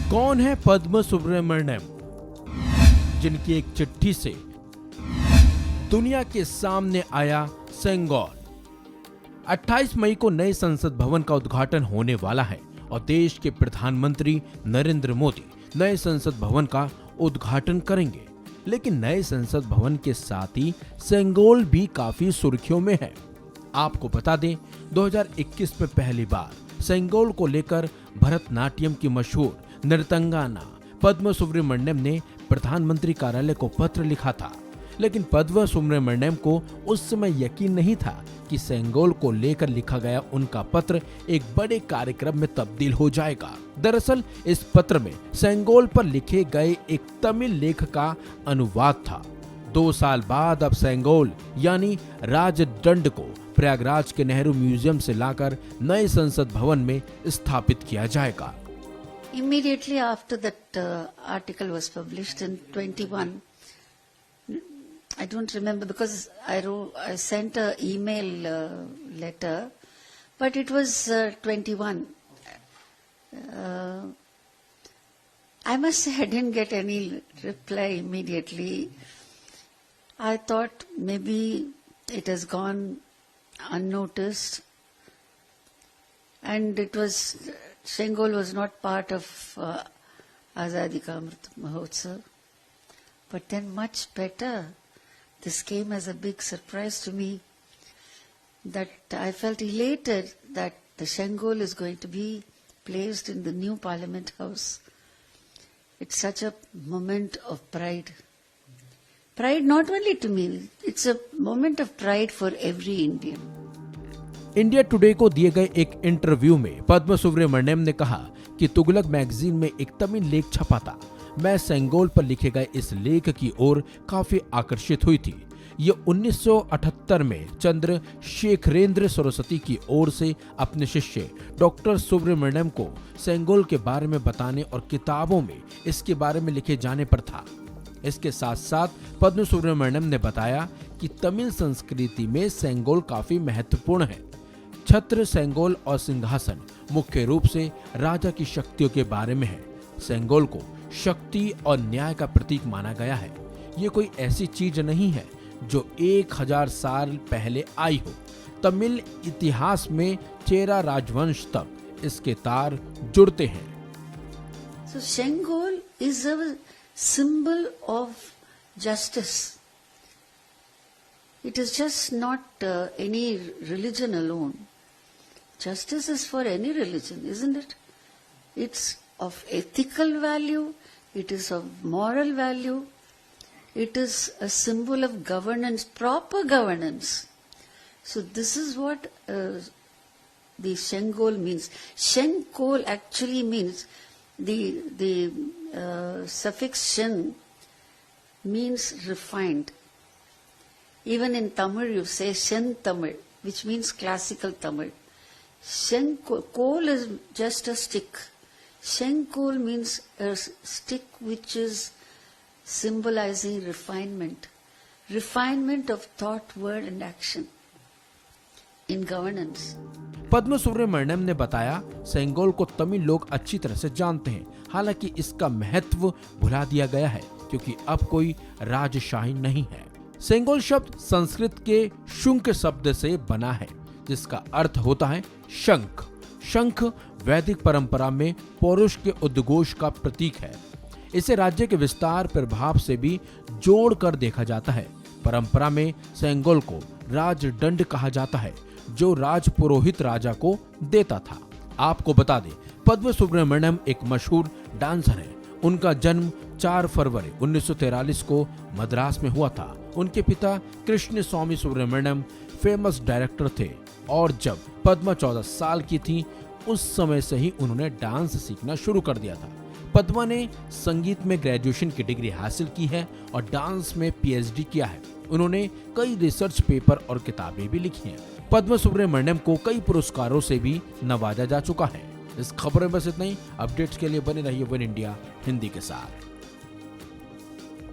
कौन है पद्म सुब्रमण्यम, जिनकी एक चिट्ठी से दुनिया के सामने आया सेंगोल। 28 मई को नए संसद भवन का उद्घाटन होने वाला है और देश के प्रधानमंत्री नरेंद्र मोदी नए संसद भवन का उद्घाटन करेंगे। लेकिन नए संसद भवन के साथ ही सेंगोल भी काफी सुर्खियों में है। आपको बता दें, 2021 में पहली बार सेंगोल को लेकर भरतनाट्यम की मशहूर नृत्यंगना पद्म सुब्रमण्यम ने प्रधानमंत्री कार्यालय को पत्र लिखा था। लेकिन पद्म सुब्रमण्यम को उस समय यकीन नहीं था कि सेंगोल को लेकर लिखा गया उनका पत्र एक बड़े कार्यक्रम में तब्दील हो जाएगा। दरअसल इस पत्र में सेंगोल पर लिखे गए एक तमिल लेख का अनुवाद था। 2 साल बाद अब सेंगोल यानी राजदंड को प्रयागराज के नेहरू म्यूजियम से लाकर नए संसद भवन में स्थापित किया जाएगा। Immediately after that article was published in 21, I don't remember because I sent a email letter, but it was 21. I must say I didn't get any reply immediately. I thought maybe it has gone unnoticed, and it was Seнгol was not part of Azadi Ka Amrit Mahotsav. But then much better, this came as a big surprise to me, that I felt elated that the Seнгol is going to be placed in the new Parliament House. It's such a moment of pride. Pride not only to me, it's a moment of pride for every Indian. India today को दिए गए एक interview में पद्म सुब्रमण्यम ने कहा कि Tughlaq magazine में एक तमिल लेख छपा था। मैं सेंगोल पर लिखे गए इस लेख की ओर काफी आकर्षित हुई थी। ये 1978 में चंद्रशेखरेंद्र सरस्वती की ओर से अपने शिष्य डॉक्टर सुब्रमण्यम को सेंगोल के बारे में बताने और किताबों में इसके बारे में लिखे जाने पर था। इसके साथ साथ पद्म सुब्रमण्यम ने बताया कि तमिल संस्कृति में सेंगोल काफी महत्वपूर्ण है। छत्र, सेंगोल और सिंहासन मुख्य रूप से राजा की शक्तियों के बारे में है। सेंगोल को शक्ति और न्याय का प्रतीक माना गया है। ये कोई ऐसी चीज नहीं है जो 1000 साल पहले आई हो। तमिल इतिहास में चेरा राजवंश तक इसके तार जुड़ते हैं। So Seнгol is a symbol of justice. It is just not any religion alone. Justice is for any religion, isn't it? It's of ethical value, it is of moral value, it is a symbol of governance, proper governance. So this is what the Seнгol means. Senkol actually means the suffix shen means refined. Even in Tamil you say Shen Tamil, which means classical Tamil. Kol is just a stick. Senkol means a stick which is symbolizing refinement. Refinement of thought, word and action in governance. पद्म सुब्रमण्यम ने बताया, सेंगोल को तमिल लोग अच्छी तरह से जानते हैं। हालांकि इसका महत्व भुला दिया गया है क्योंकि अब कोई राजशाही नहीं है। सेंगोल शब्द संस्कृत के शुंक शब्द से बना है, जिसका अर्थ होता है शंख। शंख वैदिक परंपरा में पौरुष के उद्घोष का प्रतीक है। इसे राज्य के विस्तार प्रभाव से भी जोड़कर देखा जाता है। परंपरा में सेंगोल को राजदंड कहा जाता है, जो राजपुरोहित राजा को देता था। आपको बता दें, पद्म सुब्रमण्यम एक मशहूर डांसर है। उनका जन्म 4 फरवरी 1943 को मद्रास में हुआ था। उनके पिता कृष्ण स्वामी सुब्रमण्यम फेमस डायरेक्टर थे और जब पद्मा 14 साल की थी, उस समय से ही उन्होंने डांस सीखना शुरू कर दिया था। पद्मा ने संगीत में ग्रेजुएशन की डिग्री हासिल की है और डांस में पीएचडी किया है। उन्होंने कई रिसर्च पेपर और किताबें भी लिखी हैं। पद्म सुब्रमण्यम को कई पुरस्कारों से भी नवाजा जा चुका है। इस खबर में बस इतना ही। अपडेट्स के लिए बने रहिए वन इंडिया हिंदी के साथ।